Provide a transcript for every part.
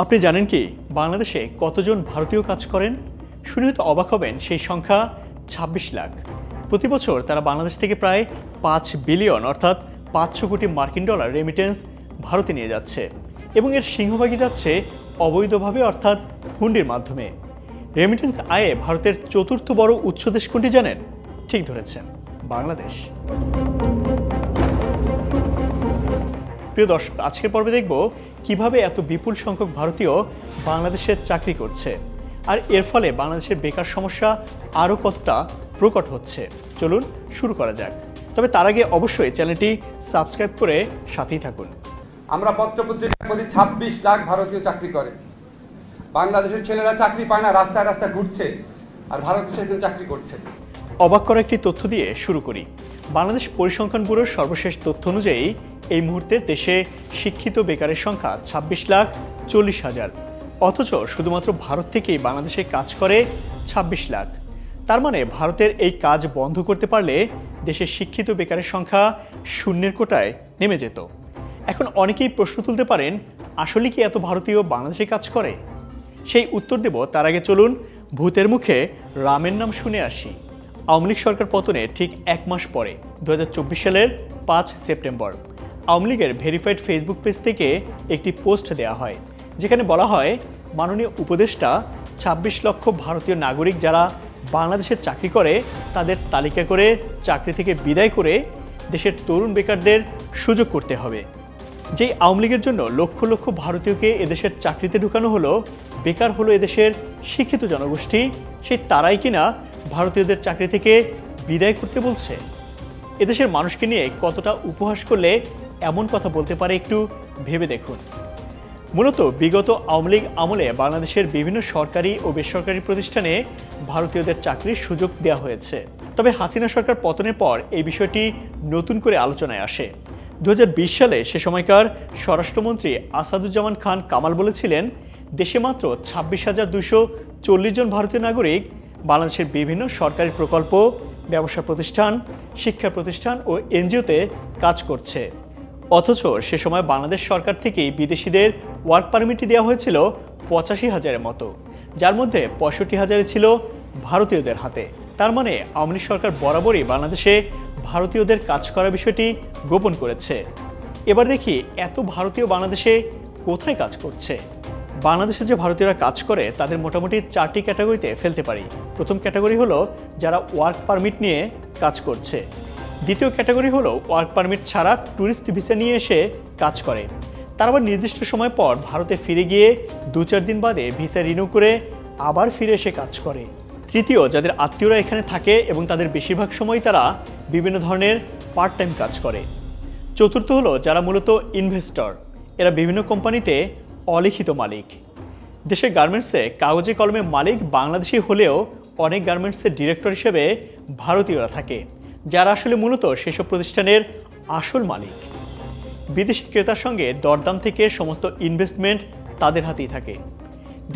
আপনি জানেন কি বাংলাদেশে কতজন ভারতীয় কাজ করেন? শুনে হয়তো অবাক হবেন, সেই সংখ্যা ২৬ লাখ। প্রতি বছর তারা বাংলাদেশ থেকে প্রায় ৫ বিলিয়ন অর্থাৎ ৫০০ কোটি মার্কিন ডলার রেমিটেন্স ভারতে নিয়ে যাচ্ছে এবং এর সিংহভাগই যাচ্ছে অবৈধভাবে অর্থাৎ হুন্ডির মাধ্যমে। রেমিটেন্স আয়ে ভারতের চতুর্থ বড় উৎস দেশ কোনটি জানেন? ঠিক ধরেছেন, বাংলাদেশ। প্রিয় দর্শক, আজকের পর্বে দেখব কিভাবে এত বিপুল সংখ্যক ভারতীয় বাংলাদেশে চাকরি করছে আর এর ফলে বাংলাদেশের বেকার সমস্যা আরও কতটা প্রকট হচ্ছে। চলুন শুরু করা যাক। তবে তার আগে অবশ্যই চ্যানেলটি সাবস্ক্রাইব করে সাথেই থাকুন। আমরা পত্রপত্রিকা করি ২৬ লাখ ভারতীয় চাকরি করে। বাংলাদেশের ছেলেরা চাকরি পায় না, রাস্তায় রাস্তায় ঘুরছে, আর ভারতে সেখানে চাকরি করছে। অবাক করা একটি তথ্য দিয়ে শুরু করি। বাংলাদেশ পরিসংখ্যান ব্যুরোর সর্বশেষ তথ্য অনুযায়ী এই মুহূর্তে দেশে শিক্ষিত বেকারের সংখ্যা ২৬,৪০,০০০। অথচ শুধুমাত্র ভারত থেকেই বাংলাদেশে কাজ করে ২৬ লাখ। তার মানে ভারতের এই কাজ বন্ধ করতে পারলে দেশের শিক্ষিত বেকারের সংখ্যা শূন্যের কোটায় নেমে যেত। এখন অনেকেই প্রশ্ন তুলতে পারেন, আসলে কি এত ভারতীয় বাংলাদেশে কাজ করে? সেই উত্তর দেব, তার আগে চলুন ভূতের মুখে রামের নাম শুনে আসি। আওয়ামী লীগ সরকার পতনের ঠিক এক মাস পরে ২০২৪ সালের ৫ সেপ্টেম্বর আওয়ামী লীগের ভেরিফাইড ফেসবুক পেজ থেকে একটি পোস্ট দেওয়া হয়, যেখানে বলা হয় মাননীয় উপদেষ্টা ২৬ লক্ষ ভারতীয় নাগরিক যারা বাংলাদেশে চাকরি করে তাদের তালিকা করে চাকরি থেকে বিদায় করে দেশের তরুণ বেকারদের সুযোগ করতে হবে। যেই আওয়ামী লীগের জন্য লক্ষ লক্ষ ভারতীয়কে এদেশের চাকরিতে ঢুকানো হলো, বেকার হলো এদেশের শিক্ষিত জনগোষ্ঠী, সেই তারাই কিনা ভারতীয়দের চাকরি থেকে বিদায় করতে বলছে। এদেশের মানুষকে নিয়ে কতটা উপহাস করলে এমন কথা বলতে পারে একটু ভেবে দেখুন। মূলত বিগত আওয়ামী লীগ আমলে বাংলাদেশের বিভিন্ন সরকারি ও বেসরকারি প্রতিষ্ঠানে ভারতীয়দের চাকরির সুযোগ দেওয়া হয়েছে। তবে হাসিনা সরকার পতনের পর এই বিষয়টি নতুন করে আলোচনায় আসে। ২০২০ সালে সে সময়কার স্বরাষ্ট্রমন্ত্রী আসাদুজ্জামান খান কামাল বলেছিলেন, দেশে মাত্র ২৬,২৪০ জন ভারতীয় নাগরিক বাংলাদেশের বিভিন্ন সরকারি প্রকল্প, ব্যবসা প্রতিষ্ঠান, শিক্ষা প্রতিষ্ঠান ও এনজিওতে কাজ করছে। অথচ সে সময় বাংলাদেশ সরকার থেকেই বিদেশিদের ওয়ার্ক পারমিট দেওয়া হয়েছিল ৮৫,০০০-এর মতো, যার মধ্যে ৬৫,০০০ ছিল ভারতীয়দের হাতে। তার মানে আওয়ামী লীগ সরকার বরাবরই বাংলাদেশে ভারতীয়দের কাজ করার বিষয়টি গোপন করেছে। এবার দেখি এত ভারতীয় বাংলাদেশে কোথায় কাজ করছে। বাংলাদেশে যে ভারতীয়রা কাজ করে তাদের মোটামুটি ৪টি ক্যাটাগরিতে ফেলতে পারি। প্রথম ক্যাটাগরি হলো যারা ওয়ার্ক পারমিট নিয়ে কাজ করছে। দ্বিতীয় ক্যাটাগরি হলো ওয়ার্ক পারমিট ছাড়া ট্যুরিস্ট ভিসা নিয়ে এসে কাজ করে। তারা আবার নির্দিষ্ট সময় পর ভারতে ফিরে গিয়ে ২-৪ দিন বাদে ভিসা রিনিউ করে আবার ফিরে এসে কাজ করে। তৃতীয়, যাদের আত্মীয়রা এখানে থাকে এবং তাদের বেশিরভাগ সময় তারা বিভিন্ন ধরনের পার্ট টাইম কাজ করে। চতুর্থ হলো যারা মূলত ইনভেস্টর। এরা বিভিন্ন কোম্পানিতে অলিখিত মালিক। দেশের গার্মেন্টসে কাগজে কলমে মালিক বাংলাদেশি হলেও অনেক গার্মেন্টসের ডিরেক্টর হিসেবে ভারতীয়রা থাকে, যারা আসলে মূলত সেসব প্রতিষ্ঠানের আসল মালিক। বিদেশি ক্রেতার সঙ্গে দরদাম থেকে সমস্ত ইনভেস্টমেন্ট তাদের হাতেই থাকে।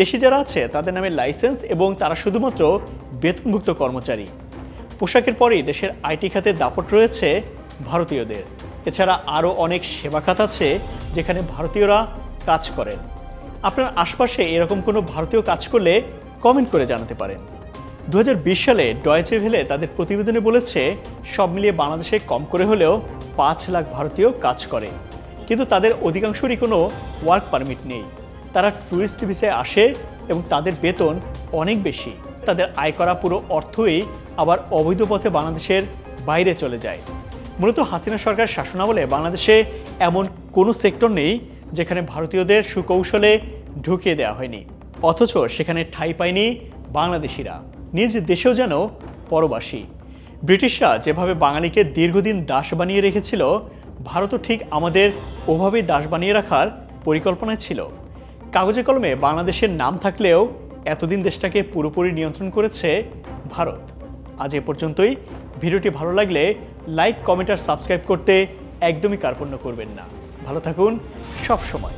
দেশি যারা আছে তাদের নামে লাইসেন্স এবং তারা শুধুমাত্র বেতনভুক্ত কর্মচারী। পোশাকের পরেই দেশের আইটি খাতে দাপট রয়েছে ভারতীয়দের। এছাড়া আরও অনেক সেবা খাত আছে যেখানে ভারতীয়রা কাজ করেন। আপনার আশপাশে এরকম কোনো ভারতীয় কাজ করলে কমেন্ট করে জানাতে পারেন। ২০২০ সালে ডয়েচে ভেলে তাদের প্রতিবেদনে বলেছে, সব মিলিয়ে বাংলাদেশে কম করে হলেও ৫ লাখ ভারতীয় কাজ করে, কিন্তু তাদের অধিকাংশরই কোনো ওয়ার্ক পারমিট নেই। তারা ট্যুরিস্ট ভিসায় আসে এবং তাদের বেতন অনেক বেশি। তাদের আয় করা পুরো অর্থই আবার অবৈধ পথে বাংলাদেশের বাইরে চলে যায়। মূলত হাসিনা সরকার শাসনামলে বাংলাদেশে এমন কোনো সেক্টর নেই যেখানে ভারতীয়দের সুকৌশলে ঢুকিয়ে দেওয়া হয়নি, অথচ সেখানে ঠাঁই পায়নি বাংলাদেশিরা। নিজ দেশেও যেন পরবাসী। ব্রিটিশরা যেভাবে বাঙালিকে দীর্ঘদিন দাস বানিয়ে রেখেছিল, ভারতও ঠিক আমাদের ওভাবেই দাস বানিয়ে রাখার পরিকল্পনায় ছিল। কাগজে কলমে বাংলাদেশের নাম থাকলেও এতদিন দেশটাকে পুরোপুরি নিয়ন্ত্রণ করেছে ভারত। আজ এ পর্যন্তই। ভিডিওটি ভালো লাগলে লাইক, কমেন্ট আর সাবস্ক্রাইব করতে একদমই কার্পণ্য করবেন না। ভালো থাকুন সব সময়।